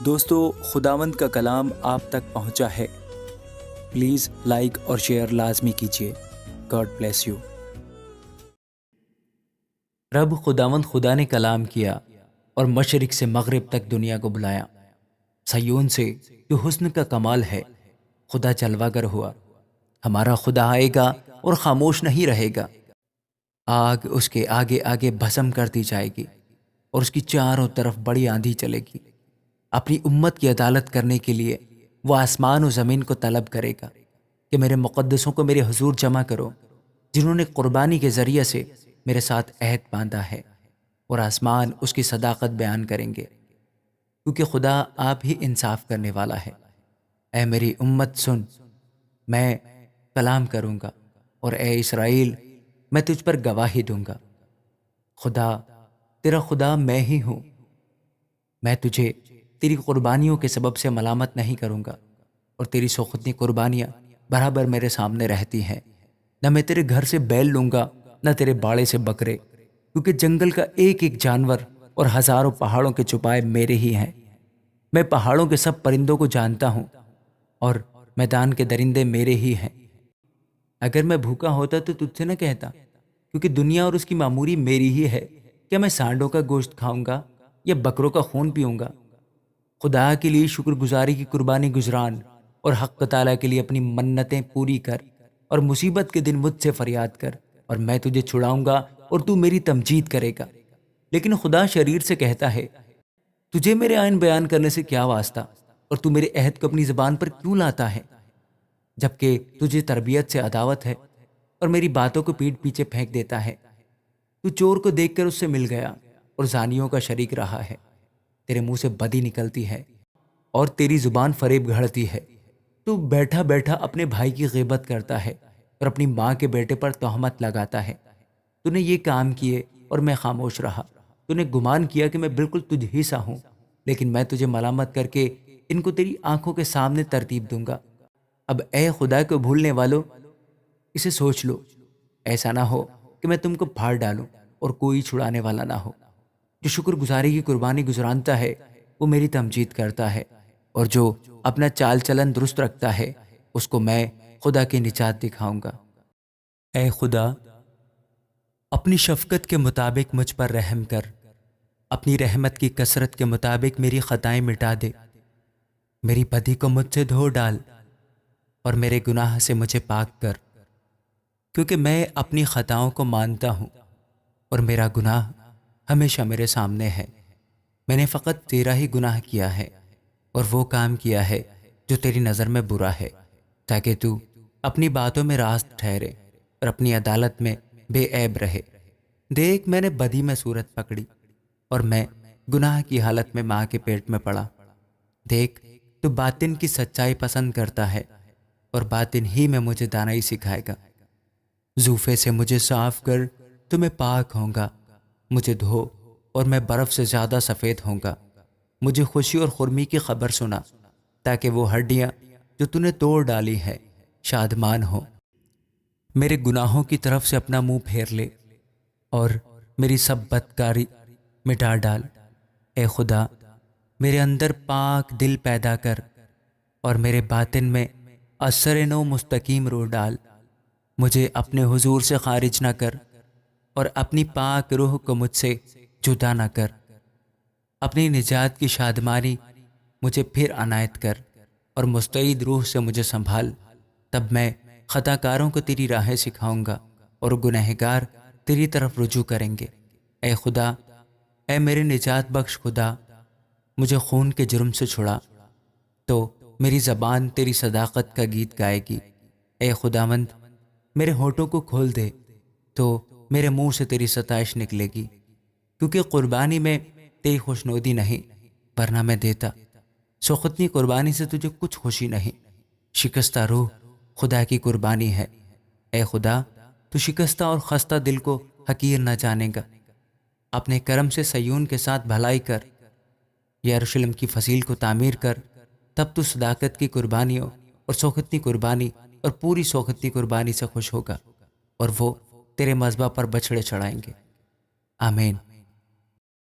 دوستو، خداوند کا کلام آپ تک پہنچا ہے۔ پلیز لائک اور شیئر لازمی کیجیے۔ God bless you. رب خداوند خدا نے کلام کیا اور مشرق سے مغرب تک دنیا کو بلایا۔ سیون سے جو حسن کا کمال ہے، خدا جلوہ گر ہوا۔ ہمارا خدا آئے گا اور خاموش نہیں رہے گا۔ آگ اس کے آگے آگے بھسم کرتی جائے گی اور اس کی چاروں طرف بڑی آندھی چلے گی۔ اپنی امت کی عدالت کرنے کے لیے وہ آسمان و زمین کو طلب کرے گا کہ میرے مقدسوں کو میرے حضور جمع کرو، جنہوں نے قربانی کے ذریعے سے میرے ساتھ عہد باندھا ہے، اور آسمان اس کی صداقت بیان کریں گے، کیونکہ خدا آپ ہی انصاف کرنے والا ہے۔ اے میری امت سن، میں کلام کروں گا، اور اے اسرائیل، میں تجھ پر گواہی دوں گا۔ خدا تیرا خدا میں ہی ہوں۔ میں تجھے تیری قربانیوں کے سبب سے ملامت نہیں کروں گا، اور تیری سوختنی قربانیاں برابر میرے سامنے رہتی ہیں۔ نہ میں تیرے گھر سے بیل لوں گا، نہ تیرے باڑے سے بکرے، کیونکہ جنگل کا ایک ایک جانور اور ہزاروں پہاڑوں کے چوپائے میرے ہی ہیں۔ میں پہاڑوں کے سب پرندوں کو جانتا ہوں، اور میدان کے درندے میرے ہی ہیں۔ اگر میں بھوکا ہوتا تو تجھ سے نہ کہتا، کیونکہ دنیا اور اس کی معموری میری ہی ہے۔ کیا میں سانڈوں کا گوشت کھاؤں گا یا بکروں کا خون پیوں گا؟ خدا کے لیے شکر گزاری کی قربانی گزران، اور حق تعالیٰ کے لیے اپنی منتیں پوری کر، اور مصیبت کے دن مجھ سے فریاد کر، اور میں تجھے چھڑاؤں گا اور تو میری تمجید کرے گا۔ لیکن خدا شریر سے کہتا ہے، تجھے میرے آئین بیان کرنے سے کیا واسطہ، اور تو میرے عہد کو اپنی زبان پر کیوں لاتا ہے؟ جبکہ تجھے تربیت سے عداوت ہے، اور میری باتوں کو پیٹھ پیچھے پھینک دیتا ہے۔ تو چور کو دیکھ کر اس سے مل گیا، اور زانیوں کا شریک رہا ہے۔ تیرے منہ سے بدی نکلتی ہے، اور تیری زبان فریب گھڑتی ہے۔ تو بیٹھا بیٹھا اپنے بھائی کی غیبت کرتا ہے، اور اپنی ماں کے بیٹے پر تہمت لگاتا ہے۔ تو نے یہ کام کیے اور میں خاموش رہا۔ تو نے گمان کیا کہ میں بالکل تجھ ہی سا ہوں، لیکن میں تجھے ملامت کر کے ان کو تیری آنکھوں کے سامنے ترتیب دوں گا۔ اب اے خدا کو بھولنے والو، اسے سوچ لو، ایسا نہ ہو کہ میں تم کو پھاڑ ڈالوں اور کوئی چھڑانے والا نہ ہو۔ جو شکر گزاری کی قربانی گزرانتا ہے، وہ میری تمجید کرتا ہے، اور جو اپنا چال چلن درست رکھتا ہے، اس کو میں خدا کی نجات دکھاؤں گا۔ اے خدا، اپنی شفقت کے مطابق مجھ پر رحم کر۔ اپنی رحمت کی کثرت کے مطابق میری خطائیں مٹا دے۔ میری بدی کو مجھ سے دھو ڈال، اور میرے گناہ سے مجھے پاک کر، کیونکہ میں اپنی خطاؤں کو مانتا ہوں، اور میرا گناہ ہمیشہ میرے سامنے ہے۔ میں نے فقط تیرا ہی گناہ کیا ہے، اور وہ کام کیا ہے جو تیری نظر میں برا ہے، تاکہ تو اپنی باتوں میں راست ٹھہرے اور اپنی عدالت میں بے عیب رہے۔ دیکھ، میں نے بدی میں صورت پکڑی، اور میں گناہ کی حالت میں ماں کے پیٹ میں پڑا۔ دیکھ، تو باطن کی سچائی پسند کرتا ہے، اور باطن ہی میں مجھے دانائی سکھائے گا۔ زوفے سے مجھے صاف کر، تو میں پاک ہوں گا۔ مجھے دھو، اور میں برف سے زیادہ سفید ہوں گا۔ مجھے خوشی اور خرمی کی خبر سنا، تاکہ وہ ہڈیاں جو تو نے توڑ ڈالی ہے شادمان ہو۔ میرے گناہوں کی طرف سے اپنا منہ پھیر لے، اور میری سب بدکاری مٹا ڈال۔ اے خدا، میرے اندر پاک دل پیدا کر، اور میرے باطن میں اثر نو مستقیم روح ڈال۔ مجھے اپنے حضور سے خارج نہ کر، اور اپنی پاک روح کو مجھ سے جدا نہ کر۔ اپنی نجات کی شادمانی مجھے پھر عنایت کر، اور مستعید روح سے مجھے سنبھال۔ تب میں خطا کاروں کو تیری راہیں سکھاؤں گا، اور گنہگار تیری طرف رجوع کریں گے۔ اے خدا، اے میرے نجات بخش خدا، مجھے خون کے جرم سے چھڑا، تو میری زبان تیری صداقت کا گیت گائے گی۔ اے خداوند، میرے ہونٹوں کو کھول دے، تو میرے منہ سے تیری ستائش نکلے گی، کیونکہ قربانی میں تیری خوشنودی نہیں، ورنہ میں دیتا۔ سوختنی قربانی سے تجھے کچھ خوشی نہیں۔ شکستہ روح خدا کی قربانی ہے۔ اے خدا، تو شکستہ اور خستہ دل کو حقیر نہ جانے گا۔ اپنے کرم سے سیون کے ساتھ بھلائی کر، یروشلم کی فصیل کو تعمیر کر۔ تب تو صداقت کی قربانیوں اور سوختنی قربانی اور پوری سوختنی قربانی سے خوش ہوگا، اور وہ تیرے مذبح پر بچھڑے چڑھائیں گے۔ آمین۔